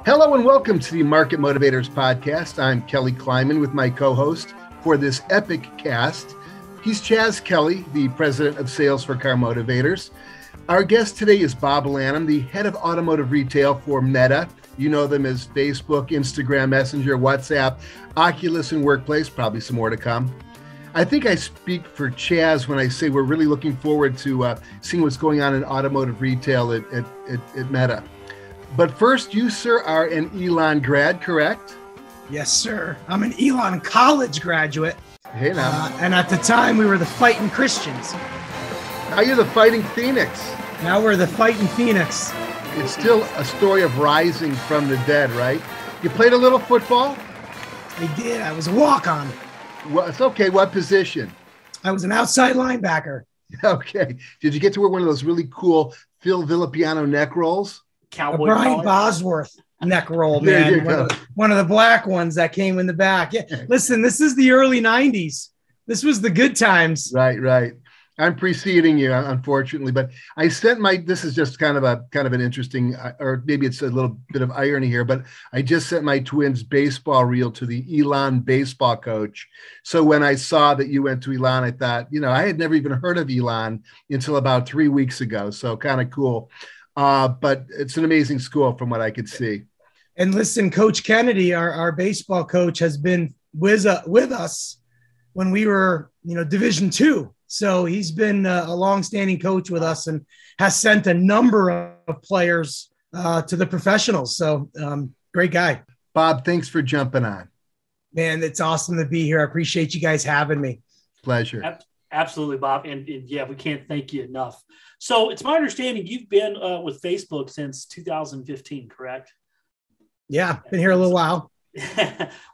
Hello and welcome to the Market Motivators podcast. I'm Kelly Kleiman with my co-host for this epic cast. He's Chaz Kelly, the president of sales for Car Motivators. Our guest today is Bob Lanham, the head of automotive retail for Meta. You know them as Facebook, Instagram, Messenger, WhatsApp, Oculus, and Workplace, probably some more to come. I think I speak for Chaz when I say we're really looking forward to seeing what's going on in automotive retail at Meta. But first, you, sir, are an Elon grad, correct? Yes, sir. I'm an Elon college graduate. Hey, now. And at the time, we were the Fighting Christians. Now you're the Fighting Phoenix. Now we're the Fighting Phoenix. It's still a story of rising from the dead, right? You played a little football? I did. I was a walk-on. Well, it's okay. What position? I was an outside linebacker. Okay. Did you get to wear one of those really cool Phil Villapiano neck rolls? Cowboy Brian collar. Bosworth neck roll, man. One of the black ones that came in the back. Yeah. Listen, this is the early 90s. This was the good times. Right. I'm preceding you, unfortunately, but I sent this is just kind of an interesting, or maybe it's a little bit of irony here, but I just sent my twins' baseball reel to the Elon baseball coach. So when I saw that you went to Elon, I thought, I had never even heard of Elon until about 3 weeks ago. So kind of cool. But it's an amazing school from what I could see. And listen, Coach Kennedy, our baseball coach, has been with us when we were, Division II. So he's been a longstanding coach with us and has sent a number of players to the professionals. So great guy. Bob, thanks for jumping on. Man, it's awesome to be here. I appreciate you guys having me. Pleasure. Absolutely, Bob. And yeah, we can't thank you enough. So it's my understanding you've been with Facebook since 2015, correct? Yeah, been here a little while.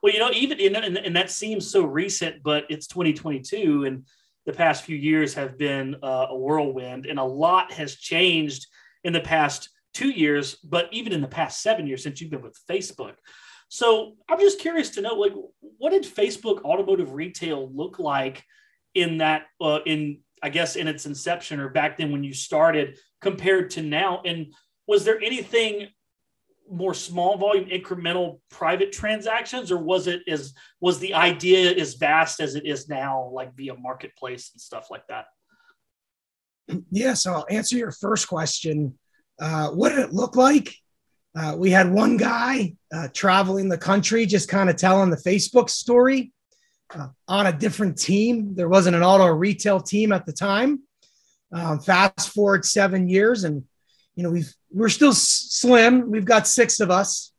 Well, even and that seems so recent, but it's 2022 and the past few years have been a whirlwind, and a lot has changed in the past 2 years, but even in the past 7 years since you've been with Facebook. So I'm just curious to know, what did Facebook automotive retail look like in that, in its inception or back then when you started compared to now? And was there anything more small volume, incremental private transactions, or was the idea as vast as it is now, like via marketplace and stuff like that? Yeah. So I'll answer your first question. What did it look like? We had one guy traveling the country, just kind of telling the Facebook story on a different team. There wasn't an auto retail team at the time. Fast forward 7 years, and we're still slim. We've got 6 of us,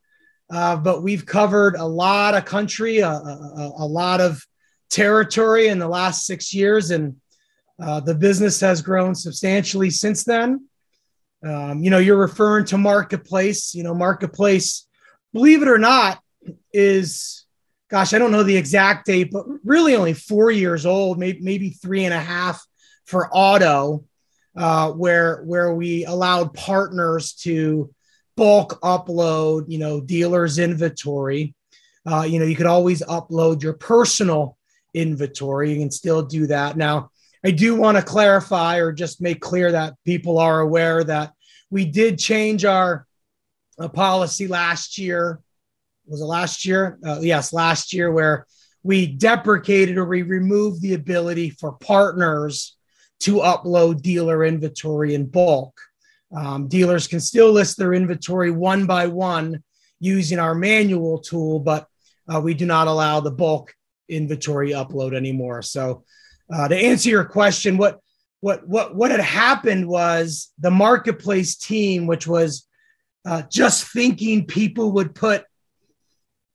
but we've covered a lot of country, a lot of territory in the last 6 years. And the business has grown substantially since then. You're referring to Marketplace. Marketplace, believe it or not, is, gosh, I don't know the exact date, but really only 4 years old, maybe 3.5 for auto. Where we allowed partners to bulk upload, dealers' inventory. You could always upload your personal inventory. You can still do that. Now, I do want to clarify or just make clear that people are aware that we did change our policy last year. Was it last year? Yes, last year, where we deprecated or we removed the ability for partners to upload dealer inventory in bulk. Dealers can still list their inventory one by one using our manual tool, but we do not allow the bulk inventory upload anymore. So to answer your question, what had happened was the Marketplace team, which was just thinking people would put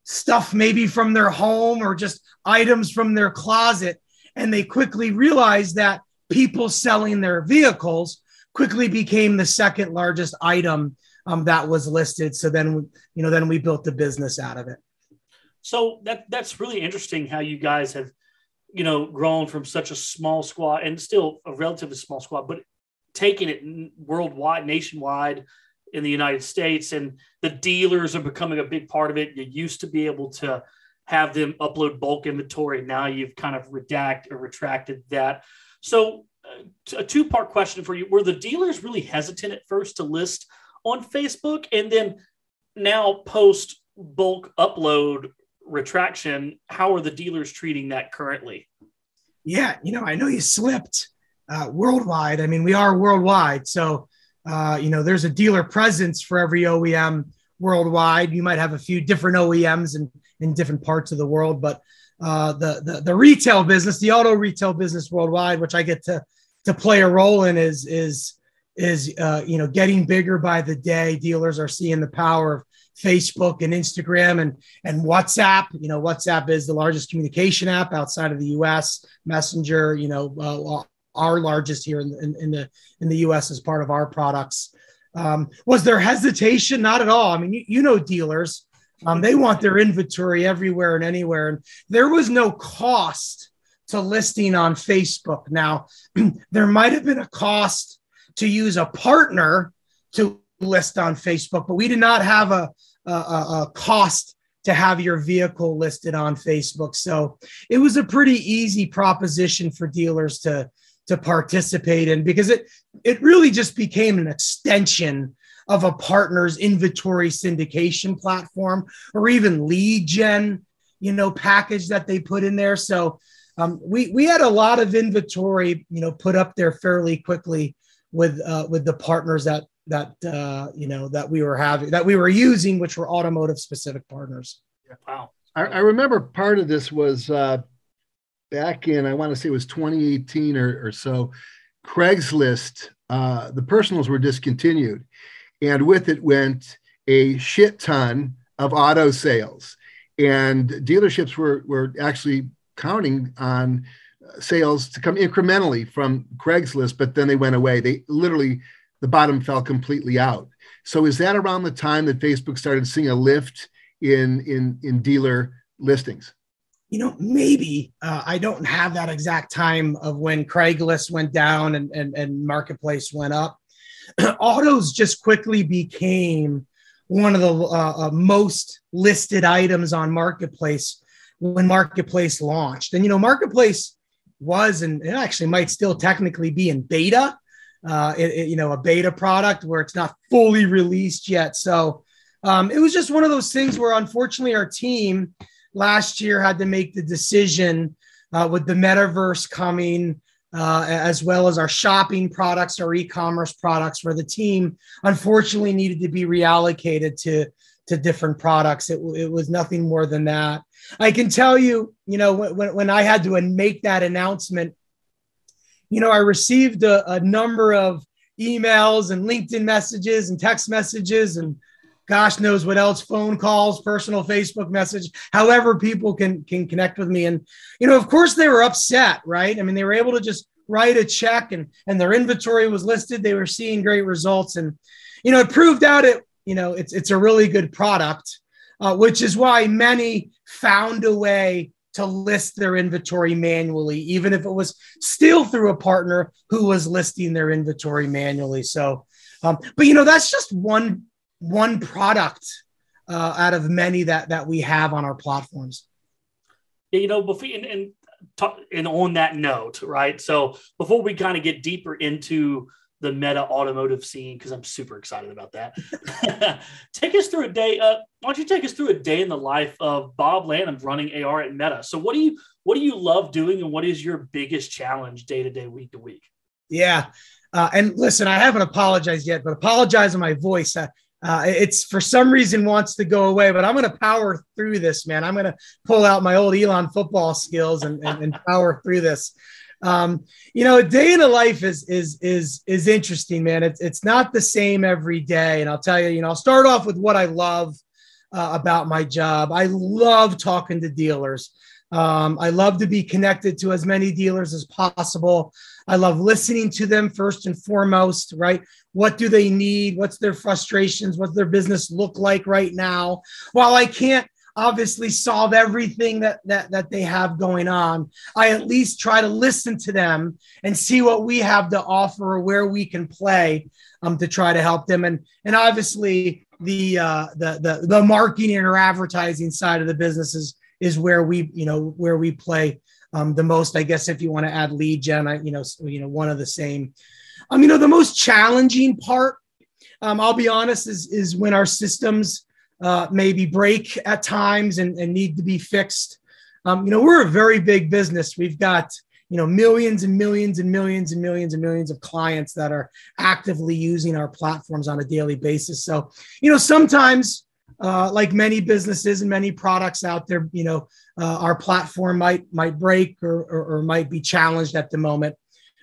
stuff maybe from their home or just items from their closet, and they quickly realized that people selling their vehicles quickly became the second largest item that was listed. So then we built the business out of it. So that's really interesting how you guys have, grown from such a small squad and still a relatively small squad, but taking it worldwide, nationwide in the United States, and the dealers are becoming a big part of it. You used to be able to have them upload bulk inventory. Now you've kind of retracted that. So a two-part question for you. Were the dealers really hesitant at first to list on Facebook? And then now post bulk upload retraction, how are the dealers treating that currently? Yeah, I know you slipped worldwide. I mean, we are worldwide. So, there's a dealer presence for every OEM worldwide. You might have a few different OEMs in different parts of the world, but the retail business, the auto retail business worldwide, which I get to play a role in, is getting bigger by the day. Dealers are seeing the power of Facebook and Instagram and WhatsApp. WhatsApp is the largest communication app outside of the U.S. Messenger, our largest here in the U.S. as part of our products. Was there hesitation? Not at all. I mean, dealers, they want their inventory everywhere and anywhere. And there was no cost to listing on Facebook. Now, there might have been a cost to use a partner to list on Facebook, but we did not have a cost to have your vehicle listed on Facebook. So it was a pretty easy proposition for dealers to participate in, because it really just became an extension of a partner's inventory syndication platform, or even lead gen, package that they put in there. So we had a lot of inventory, put up there fairly quickly with the partners that we were using, which were automotive specific partners. Wow. I remember part of this was back in, I want to say it was 2018 or so. Craigslist, the personals were discontinued, and with it went a shit ton of auto sales, and dealerships were actually counting on sales to come incrementally from Craigslist, but then they went away. They literally, the bottom fell completely out. So is that around the time that Facebook started seeing a lift in dealer listings? Maybe. I don't have that exact time of when Craigslist went down and Marketplace went up. Autos just quickly became one of the most listed items on Marketplace when Marketplace launched. And, Marketplace was, and it actually might still technically be in beta, a beta product where it's not fully released yet. So it was just one of those things where, unfortunately, our team last year had to make the decision with the metaverse coming, as well as our shopping products, our e-commerce products, where the team unfortunately needed to be reallocated to different products. It was nothing more than that. I can tell you, when I had to make that announcement, I received a number of emails and LinkedIn messages and text messages and gosh knows what else, phone calls, personal Facebook message, however people can connect with me. And, of course they were upset, right? I mean, they were able to just write a check and their inventory was listed. They were seeing great results. And, it proved out it's a really good product, which is why many found a way to list their inventory manually, even if it was still through a partner who was listing their inventory manually. So, but that's just one product out of many that we have on our platforms. Yeah, before and on that note, right? So before we kind of get deeper into the meta automotive scene, because I'm super excited about that, take us through a day. Why don't you take us through a day in the life of Bob Lanham running AR at Meta? So what do you love doing, and what is your biggest challenge day to day, week to week? Yeah, and listen, I haven't apologized yet, but apologize on my voice. It's for some reason wants to go away, but I'm going to power through this, man. I'm going to pull out my old Elon football skills and power through this. A day in the life is interesting, man. It's not the same every day. And I'll tell you, I'll start off with what I love about my job. I love talking to dealers. I love to be connected to as many dealers as possible. I love listening to them first and foremost, right? What do they need? What's their frustrations? What's their business look like right now? While I can't obviously solve everything that they have going on, I at least try to listen to them and see what we have to offer or where we can play to try to help them. And obviously the marketing or advertising side of the business is where we play the most, I guess, if you want to add lead gen, one of the same. The most challenging part, I'll be honest, is when our systems maybe break at times and need to be fixed. We're a very big business. We've got, millions and millions and millions and millions and millions of clients that are actively using our platforms on a daily basis. So, sometimes, like many businesses and many products out there, our platform might break or might be challenged at the moment.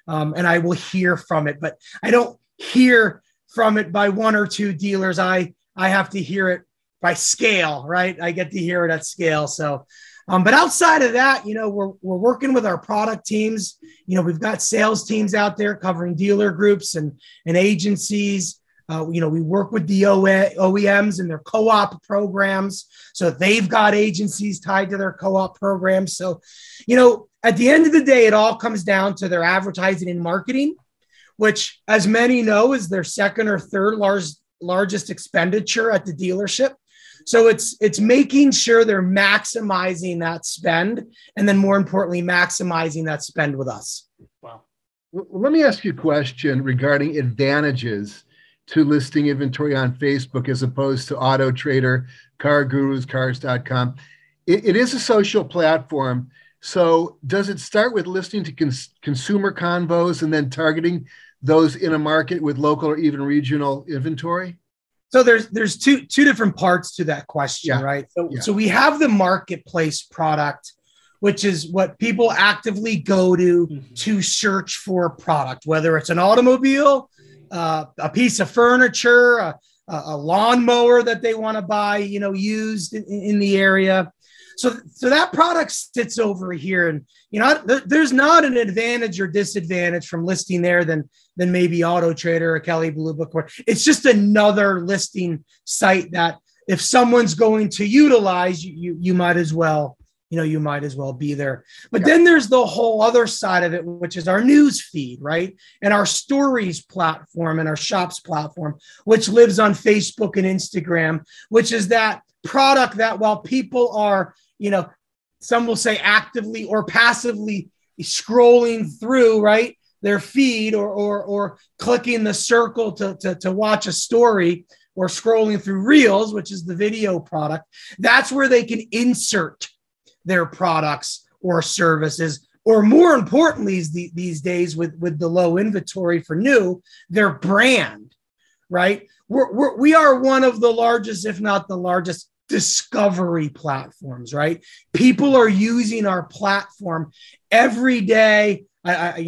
And I will hear from it, but I don't hear from it by one or two dealers. I have to hear it by scale, right? I get to hear it at scale. So, but outside of that, we're working with our product teams. We've got sales teams out there covering dealer groups and agencies. We work with the OEMs and their co-op programs. So they've got agencies tied to their co-op programs. So, at the end of the day, it all comes down to their advertising and marketing, which, as many know, is their second or third largest expenditure at the dealership. So it's making sure they're maximizing that spend, and then more importantly, maximizing that spend with us. Wow. Well, let me ask you a question regarding advantages to listing inventory on Facebook as opposed to Auto Trader, Car Gurus, Cars.com. It is a social platform. So does it start with listening to consumer convos and then targeting those in a market with local or even regional inventory? So there's two different parts to that question, right? So we have the marketplace product, which is what people actively go to search for a product, whether it's an automobile, a piece of furniture, a lawnmower that they want to buy, used in the area. So that product sits over here, and there's not an advantage or disadvantage from listing there than maybe Auto Trader or Kelley Blue Book. It's just another listing site that if someone's going to utilize, you might as well be there. But then there's the whole other side of it, which is our news feed, right? And our stories platform and our shops platform, which lives on Facebook and Instagram, which is that product that while people are, some will say actively or passively scrolling through, right, their feed or clicking the circle to watch a story or scrolling through Reels, which is the video product, that's where they can insert their products or services, or more importantly, these days with the low inventory for new, their brand, right? We are one of the largest, if not the largest, discovery platforms, right? People are using our platform every day. I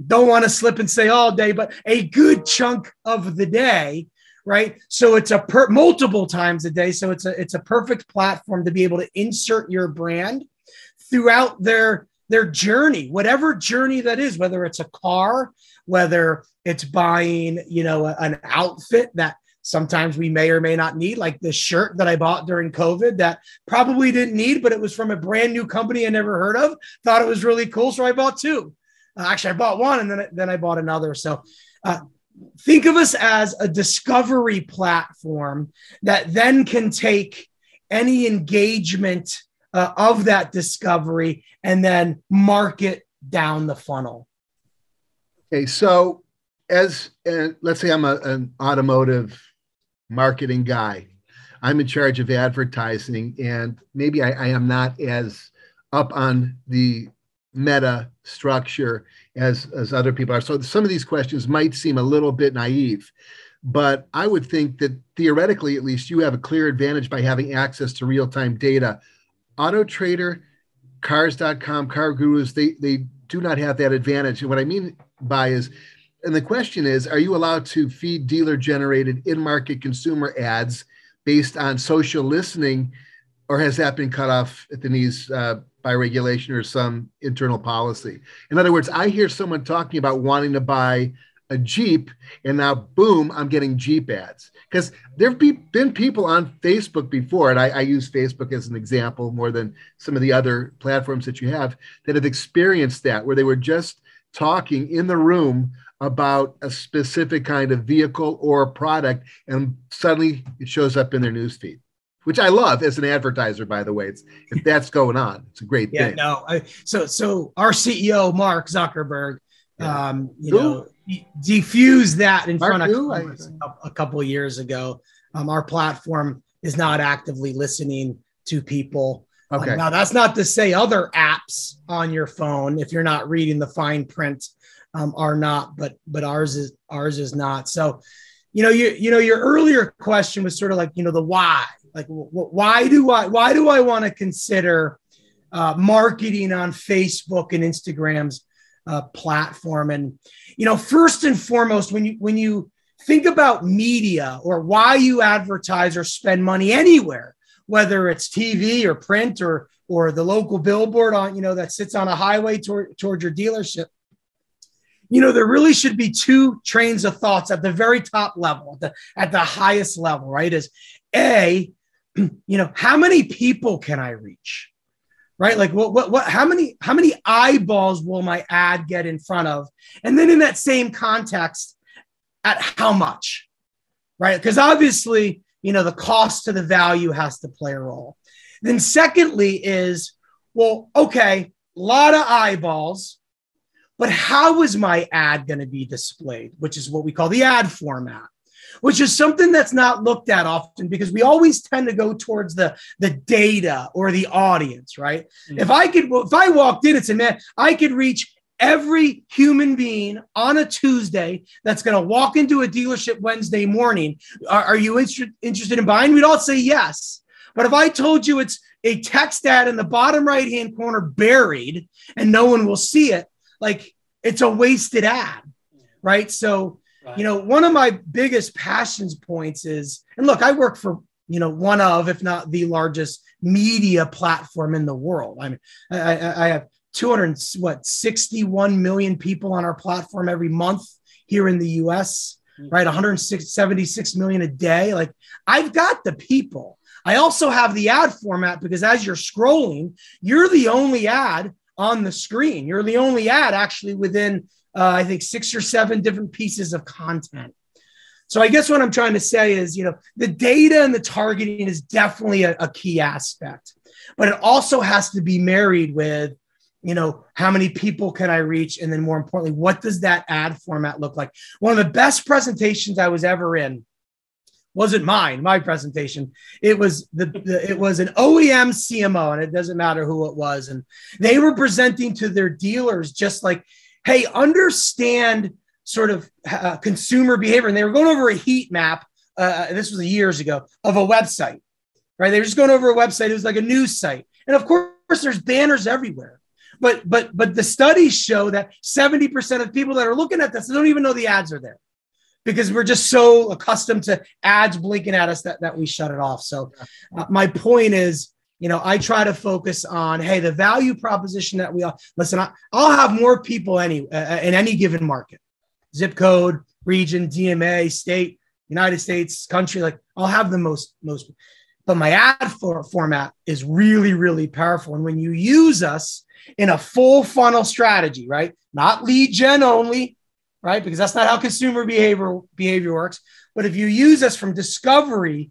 don't want to slip and say all day, but a good chunk of the day, right? So it's multiple times a day. So it's a perfect platform to be able to insert your brand throughout their journey, whatever journey that is, whether it's a car, whether it's buying, an outfit that sometimes we may or may not need, like this shirt that I bought during COVID that probably didn't need, but it was from a brand new company I never heard of, thought it was really cool. So I bought two. Actually, I bought one and then I bought another. So think of us as a discovery platform that then can take any engagement of that discovery and then market down the funnel. Okay, so let's say I'm an automotive marketing guy. I'm in charge of advertising, and maybe I am not as up on the meta structure as other people are. So some of these questions might seem a little bit naive, but I would think that theoretically, at least, you have a clear advantage by having access to real-time data. Auto Trader, Cars.com, Car Gurus, they do not have that advantage. And what I mean by is, and the question is, are you allowed to feed dealer-generated in-market consumer ads based on social listening, or has that been cut off at the knees by regulation or some internal policy? In other words, I hear someone talking about wanting to buy a Jeep, and now, boom, I'm getting Jeep ads. Because there have been people on Facebook before, and I use Facebook as an example more than some of the other platforms that you have, that have experienced that, where they were just talking in the room about a specific kind of vehicle or product, and suddenly it shows up in their newsfeed, which I love as an advertiser, by the way. If that's going on, it's a great thing. So our CEO, Mark Zuckerberg, diffused that in front of us a couple of years ago. Our platform is not actively listening to people. Okay. Now, that's not to say other apps on your phone, if you're not reading the fine print, are not, but ours is not. So, your earlier question was sort of like, the why. Like, why do I want to consider marketing on Facebook and Instagram's platform? And first and foremost, when you think about media or why you advertise or spend money anywhere, whether it's TV or print or the local billboard on that sits on a highway toward your dealership, there really should be two trains of thoughts at the very top level, at the highest level, right? Is A, how many people can I reach? Right? Like how many eyeballs will my ad get in front of? And then in that same context, at how much, right? Because obviously, the cost to the value has to play a role. Then secondly is, well, okay, a lot of eyeballs, but how is my ad going to be displayed? Which is what we call the ad format, which is something that's not looked at often because we always tend to go towards the data or the audience, right? Mm-hmm. If I walked in and said, man, I could reach every human being on a Tuesday that's going to walk into a dealership Wednesday morning, are you interested in buying? We'd all say yes. But if I told you it's a text ad in the bottom right-hand corner buried and no one will see it, like it's a wasted ad, right? So, one of my biggest passions points is, and look, I work for, one of, if not the largest media platform in the world. I mean, I have 61 million people on our platform every month here in the US, right? 176 million a day. Like, I've got the people. I also have the ad format because as you're scrolling, you're the only ad on the screen. You're the only ad actually within, I think, 6 or 7 different pieces of content. So I guess what I'm trying to say is, the data and the targeting is definitely a key aspect, but it also has to be married with, how many people can I reach? And then more importantly, what does that ad format look like? One of the best presentations I was ever in wasn't my presentation. It was it was an OEM CMO, and it doesn't matter who it was. And they were presenting to their dealers just like, hey, understand sort of consumer behavior. And they were going over a heat map. This was years ago of a website, right? They were just going over a website. It was like a news site. And of course there's banners everywhere. But the studies show that 70% of people that are looking at this, they don't even know the ads are there because we're just so accustomed to ads blinking at us that we shut it off. So my point is, I try to focus on, hey, the value proposition that we all listen. I'll have more people in any given market, zip code, region, DMA, state, United States, country. Like I'll have the most. But my ad format is really, really powerful. And when you use us in a full funnel strategy, right? Not lead gen only, right? Because that's not how consumer behavior works. But if you use us from discovery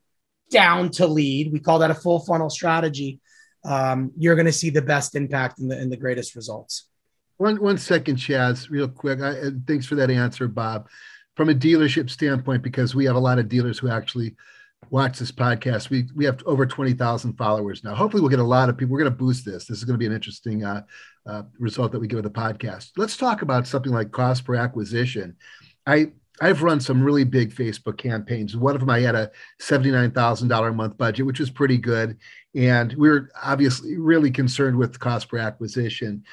down to lead, we call that a full funnel strategy. You're going to see the best impact and the greatest results. One second, Chaz, real quick. Thanks for that answer, Bob. From a dealership standpoint, because we have a lot of dealers who actually watch this podcast. We have over 20,000 followers now. Hopefully we'll get a lot of people. We're going to boost this. This is going to be an interesting result that we get with the podcast. Let's talk about something like cost per acquisition. I've run some really big Facebook campaigns. One of them, I had a $79,000 a month budget, which was pretty good. And we're obviously really concerned with cost per acquisition.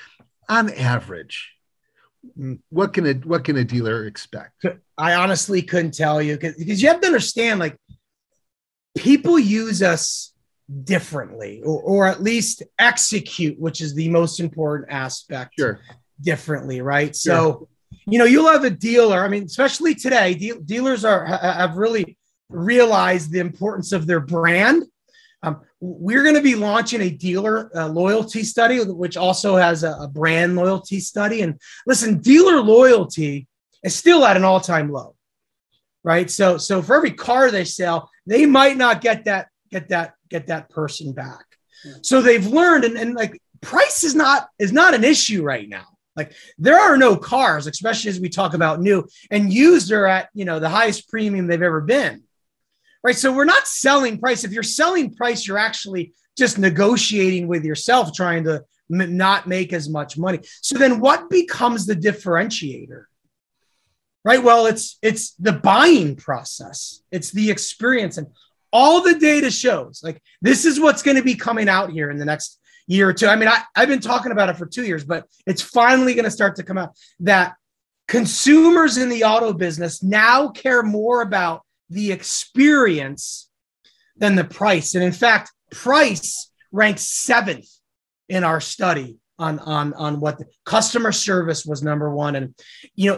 On average, what can a dealer expect? I honestly couldn't tell you because you have to understand, like, people use us differently, or at least execute, which is the most important aspect, sure, differently, right? Sure. So, you'll have a dealer. I mean, especially today, dealers have really realized the importance of their brand. We're going to be launching a dealer loyalty study, which also has a brand loyalty study. And listen, dealer loyalty is still at an all-time low, right? So for every car they sell, they might not get that person back. Yeah. So they've learned, and like price is not an issue right now. Like there are no cars, especially as we talk about new and used, are at the highest premium they've ever been. right? So we're not selling price. If you're selling price, you're actually just negotiating with yourself, trying to not make as much money. So then what becomes the differentiator? Right? Well, it's the buying process. It's the experience. And all the data shows, like, this is what's going to be coming out here in the next year or two. I mean, I've been talking about it for 2 years, but it's finally going to start to come out that consumers in the auto business now care more about the experience than the price. And in fact, price ranks 7th in our study on what the customer service was number one. And,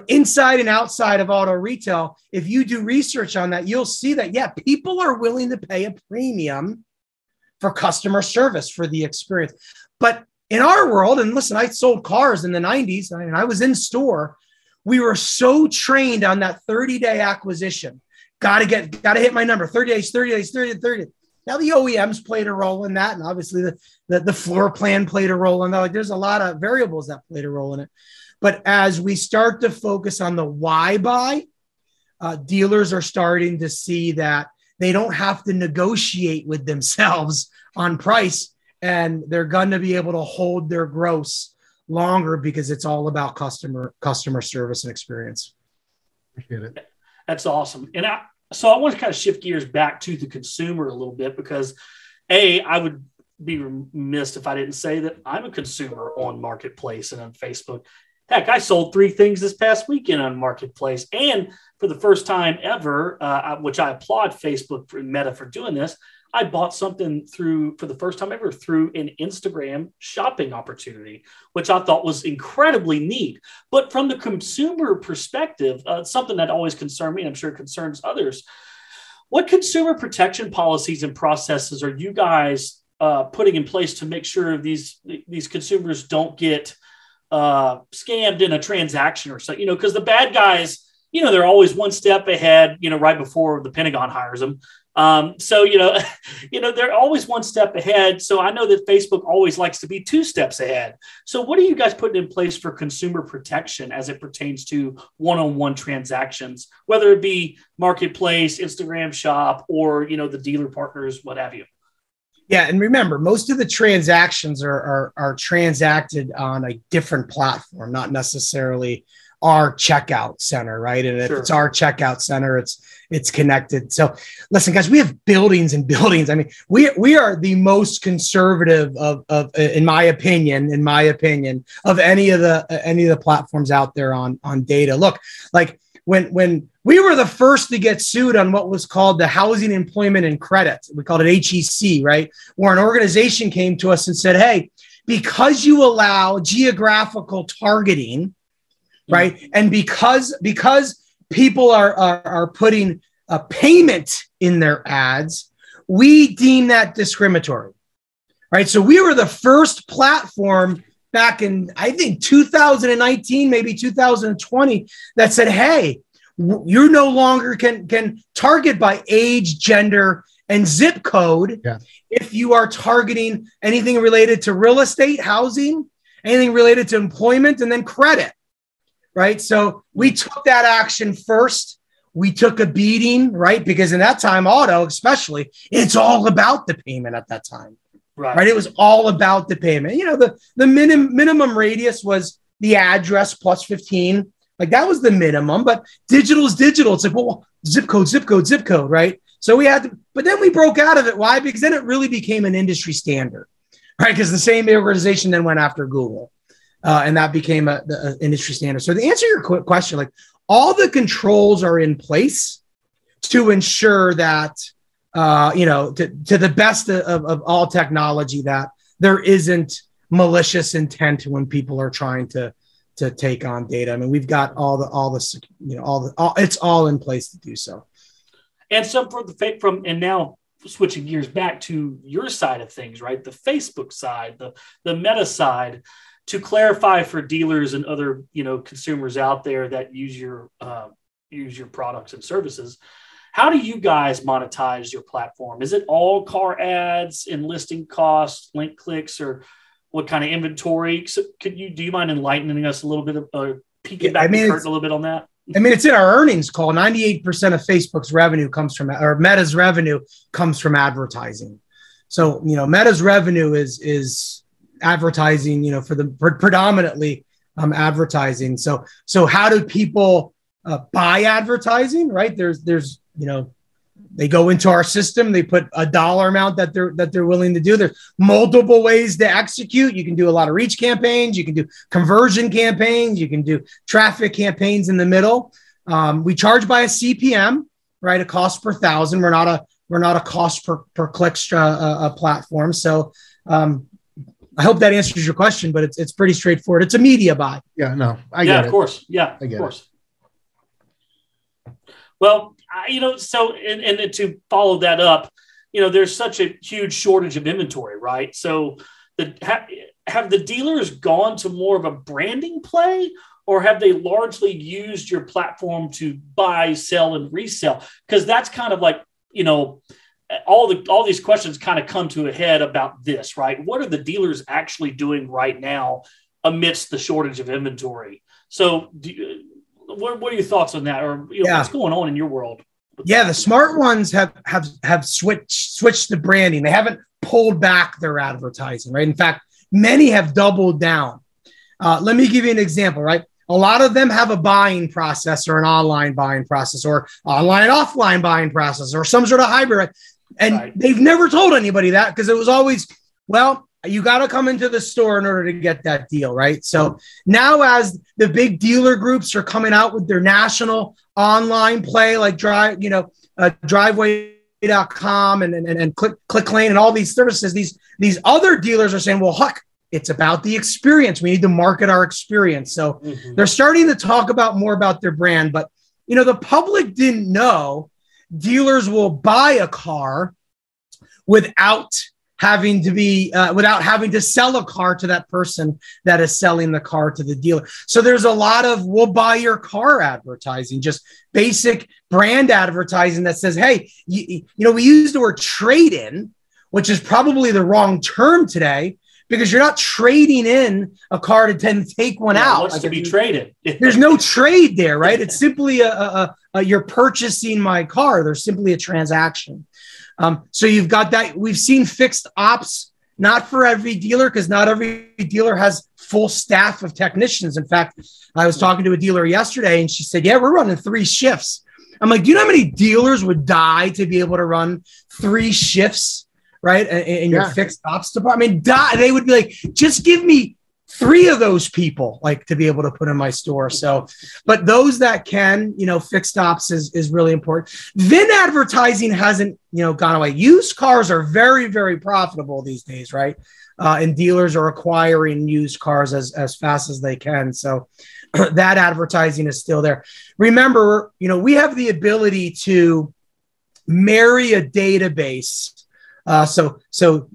inside and outside of auto retail, if you do research on that, you'll see that, yeah, people are willing to pay a premium for customer service, for the experience. But in our world, and listen, I sold cars in the 90s, and I was in store. We were so trained on that 30-day acquisition. Got to hit my number, 30 days, 30 days, 30 days, 30 days. Now the OEMs played a role in that, and obviously the floor plan played a role in that. Like, there's a lot of variables that played a role in it. But as we start to focus on the why buy, dealers are starting to see that they don't have to negotiate with themselves on price, and they're going to be able to hold their gross longer because it's all about customer service and experience. Appreciate it. That's awesome. And So I want to kind of shift gears back to the consumer a little bit, because I would be remiss if I didn't say that I'm a consumer on Marketplace and on Facebook. Heck, I sold 3 things this past weekend on Marketplace. And for the first time ever, which I applaud Facebook for Meta for doing this, I bought something for the first time ever through an Instagram shopping opportunity, which I thought was incredibly neat. But from the consumer perspective, something that always concerned me, and I'm sure concerns others, what consumer protection policies and processes are you guys putting in place to make sure these consumers don't get scammed in a transaction or so? Because the bad guys, they're always one step ahead, right before the Pentagon hires them. So they're always one step ahead. So I know that Facebook always likes to be 2 steps ahead. So what are you guys putting in place for consumer protection as it pertains to one-on-one transactions, whether it be Marketplace, Instagram Shop, or, the dealer partners, what have you? Yeah. And remember, most of the transactions are transacted on a different platform, not necessarily our checkout center, right? And if it's our checkout center, it's connected. So listen, guys, we have buildings and buildings. I mean, we are the most conservative of in my opinion, of any of the platforms out there on data. Look, like when we were the first to get sued on what was called the Housing, Employment, and Credit, we called it HEC, right? Where an organization came to us and said, hey, because you allow geographical targeting, right? And because people are putting a payment in their ads, we deem that discriminatory, right? So we were the first platform back in, I think, 2019, maybe 2020, that said, hey, you no longer can target by age, gender, and zip code if you are targeting anything related to real estate, housing, anything related to employment, and then credit. Right. So we took that action first. We took a beating, right? Because in that time, auto, especially, it's all about the payment at that time. Right. It was all about the payment. The minimum radius was the address plus 15. Like, that was the minimum, but digital is digital. It's like, well, zip code, right? So we had to, but then we broke out of it. Why? Because then it really became an industry standard, right? Because the same organization then went after Google. And that became the industry standard. So to answer your quick question, like, all the controls are in place to ensure that, to the best of all technology, that there isn't malicious intent when people are trying to take on data. I mean, we've got it's all in place to do so. And so and now switching gears back to your side of things, right? The Facebook side, the Meta side. To clarify for dealers and other, consumers out there that use your products and services, how do you guys monetize your platform? Is it all car ads and listing costs, link clicks, or what kind of inventory? So do you mind enlightening us a little bit, peeking back the curtain a little bit on that? I mean, it's in our earnings call. 98% of Facebook's revenue comes from, or Meta's revenue comes from advertising. So, Meta's revenue is advertising, for predominantly advertising. So how do people buy advertising, right? There's they go into our system, they put a dollar amount that they're willing to do. There's multiple ways to execute. You can do a lot of reach campaigns. You can do conversion campaigns. You can do traffic campaigns in the middle. We charge by a CPM, right? A cost per thousand. We're not a cost per click platform. So I hope that answers your question, but it's pretty straightforward. It's a media buy. Yeah, no, I get it. Of course. Yeah, I get it. Well, so and to follow that up, there's such a huge shortage of inventory, right? So have the dealers gone to more of a branding play, or have they largely used your platform to buy, sell, and resell? Because that's kind of like, all these questions kind of come to a head about this, right? What are the dealers actually doing right now amidst the shortage of inventory? So what are your thoughts on that? Or what's going on in your world? Yeah, the smart ones have switched the branding. They haven't pulled back their advertising, right? In fact, many have doubled down. Let me give you an example, right? A lot of them have a buying process, or an online buying process, or online and offline buying process, or some sort of hybrid, right? And they've never told anybody that, because it was always, well, you got to come into the store in order to get that deal, right? So now, as the big dealer groups are coming out with their national online play, like driveway.com and ClickLane and all these services, these other dealers are saying, well, heck, it's about the experience. We need to market our experience. So they're starting to talk more about their brand, but the public didn't know dealers will buy a car without having to sell a car to that person that is selling the car to the dealer. So there's a lot of we'll buy your car advertising, just basic brand advertising that says, hey, we use the word trade in, which is probably the wrong term today, because you're not trading in a car to then take one out. What's to be traded? There's no trade there, right? It's simply you're purchasing my car. There's simply a transaction. So you've got that. We've seen fixed ops, not for every dealer, because not every dealer has full staff of technicians. In fact, I was talking to a dealer yesterday, and she said, yeah, we're running 3 shifts. I'm like, do you know how many dealers would die to be able to run 3 shifts, right? In your fixed ops department? They would be like, just give me 3 of those people, like, to be able to put in my store. So, but those that can, fixed ops is really important. VIN advertising hasn't, gone away. Used cars are very, very profitable these days, right? And dealers are acquiring used cars as fast as they can. So that advertising is still there. Remember, we have the ability to marry a database. So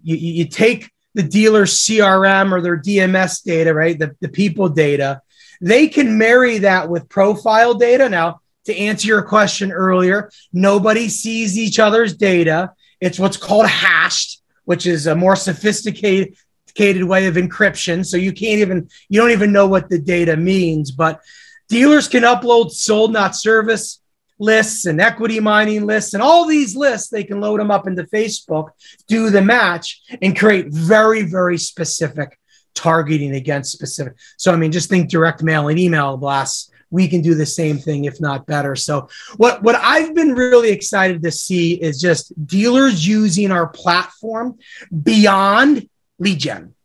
you take the dealer's CRM or their DMS data, right? The people data. They can marry that with profile data. Now, to answer your question earlier, nobody sees each other's data. It's what's called hashed, which is a more sophisticated way of encryption. So you don't even know what the data means, but dealers can upload sold not service lists and equity mining lists, and all these lists, they can load them up into Facebook, do the match, and create very, very specific targeting against specific. So, just think direct mail and email blasts. We can do the same thing, if not better. So what I've been really excited to see is just dealers using our platform beyond lead gen,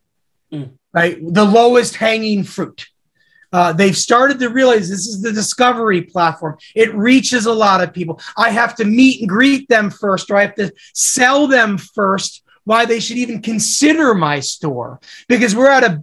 right? The lowest hanging fruit. They've started to realize this is the discovery platform. It reaches a lot of people. I have to meet and greet them first, or I have to sell them first why they should even consider my store, because we're at a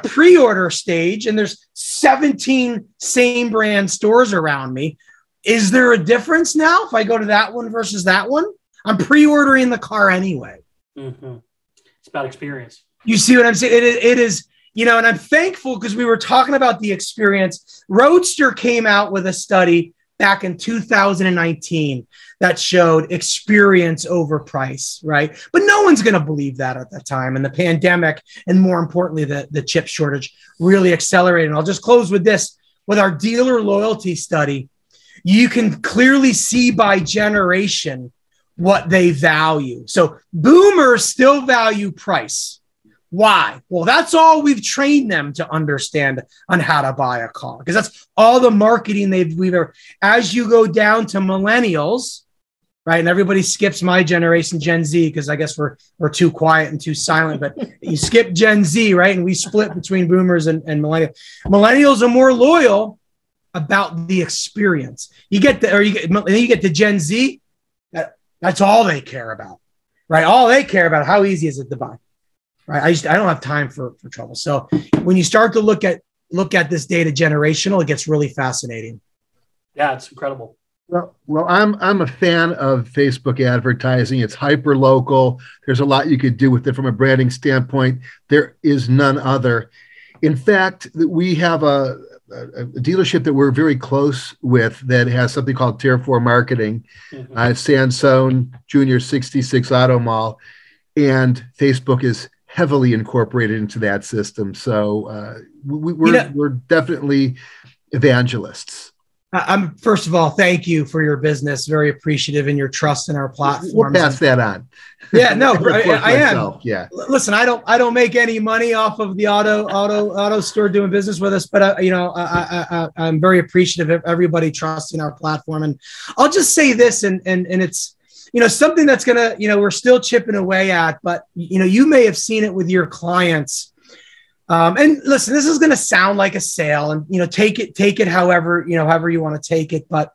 pre-order stage and there's 17 same brand stores around me. Is there a difference now if I go to that one versus that one? I'm pre-ordering the car anyway. It's about experience. You see what I'm saying? It is. And I'm thankful, because we were talking about the experience. Roadster came out with a study back in 2019 that showed experience over price, right? But no one's going to believe that at that time. And the pandemic, and more importantly, the chip shortage really accelerated. And I'll just close with this. with our dealer loyalty study, you can clearly see by generation what they value. So boomers still value price. Why? Well, that's all we've trained them to understand on how to buy a car, because that's all the marketing we've ever. As you go down to millennials, right, and everybody skips my generation, Gen Z, because I guess we're too quiet and too silent. But you skip Gen Z, right, and we split between boomers and millennials. Millennials are more loyal about the experience. You get the Gen Z. That's all they care about, right? All they care about, how easy is it to buy? Right. I don't have time for trouble. So when you start to look at this data generational, it gets really fascinating. Yeah, it's incredible. Well, I'm a fan of Facebook advertising. It's hyper local. There's a lot you could do with it from a branding standpoint. There is none other. In fact, we have a dealership that we're very close with that has something called Tier 4 marketing, Sansone Junior 66 Auto Mall, and Facebook is heavily incorporated into that system. So we're definitely evangelists. I'm first of all, thank you for your business. Very appreciative and your trust in our platform. We'll pass that on. Yeah, no, I am. Yeah. Listen, I don't make any money off of the auto store doing business with us, but I'm very appreciative of everybody trusting our platform. And I'll just say this, and it's, something that's gonna, we're still chipping away at, but you may have seen it with your clients. And listen, this is going to sound like a sale, and take it however you want to take it. But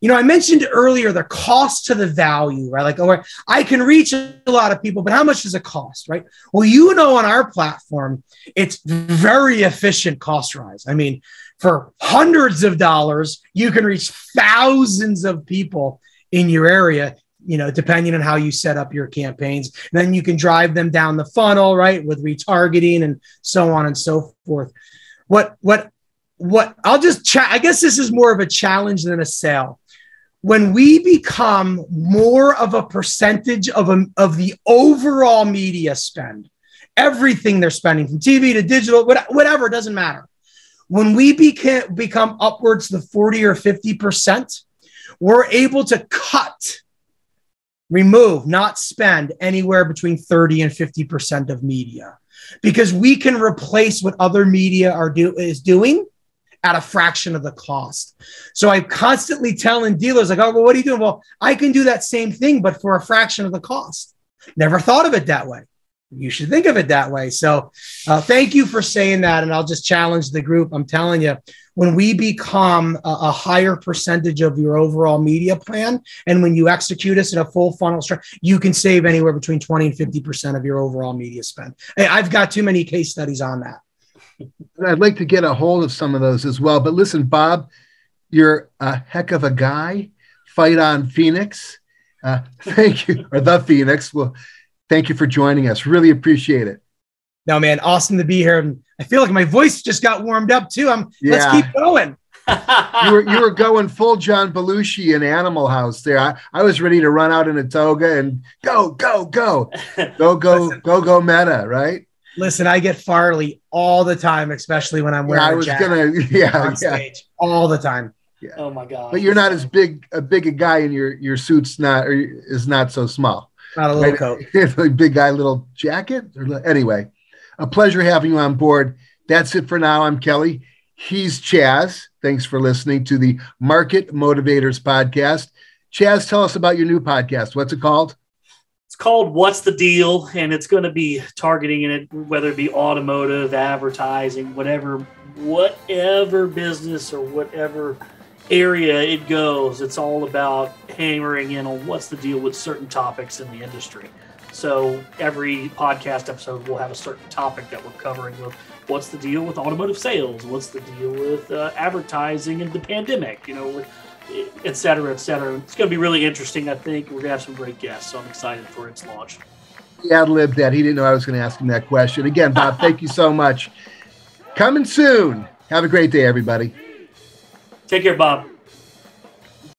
I mentioned earlier the cost to the value, right? Like, I can reach a lot of people, but how much does it cost, right? Well, on our platform, it's very efficient cost rise. I mean, for hundreds of dollars, you can reach thousands of people in your area, depending on how you set up your campaigns. And then you can drive them down the funnel, right, with retargeting and so on and so forth. What I'll just I guess this is more of a challenge than a sale. When we become more of a percentage of the overall media spend, everything they're spending from TV to digital, whatever, it doesn't matter. When we become upwards to 40 or 50%, we're able to remove, not spend anywhere between 30 and 50% of media, because we can replace what other media is doing at a fraction of the cost. So I'm constantly telling dealers, like, oh, well, what are you doing? Well, I can do that same thing, but for a fraction of the cost. Never thought of it that way. You should think of it that way. So thank you for saying that. And I'll just challenge the group. I'm telling you, when we become a higher percentage of your overall media plan, and when you execute us in a full funnel structure, you can save anywhere between 20 and 50% of your overall media spend. Hey, I've got too many case studies on that. I'd like to get a hold of some of those as well. But listen, Bob, you're a heck of a guy. Fight on, Phoenix. Thank you. Or the Phoenix. Well, thank you for joining us. Really appreciate it. No, man, awesome to be here. And I feel like my voice just got warmed up too. Let's keep going. you were going full John Belushi in Animal House there. I was ready to run out in a toga and go meta, right? Listen, I get Farley all the time, especially when I'm wearing a jacket on stage all the time. Yeah. Oh my God. But you're not as big a guy, and your suit's is not so small. Not a little coat. Big guy, little jacket. Anyway, a pleasure having you on board. That's it for now. I'm Kelly. He's Chaz. Thanks for listening to the Market Motivators podcast. Chaz, tell us about your new podcast. What's it called? It's called What's the Deal? And it's going to be targeting it, whether it be automotive, advertising, whatever business or whatever area it goes. It's all about hammering in on what's the deal with certain topics in the industry. So every podcast episode will have a certain topic that we're covering with what's the deal with automotive sales, what's the deal with advertising and the pandemic, et cetera, et cetera. It's going to be really interesting. I think we're going to have some great guests, so I'm excited for its launch. He ad-libbed that. He didn't know I was going to ask him that question. Again, Bob, thank you so much. Coming soon. Have a great day, everybody. Take care, Bob.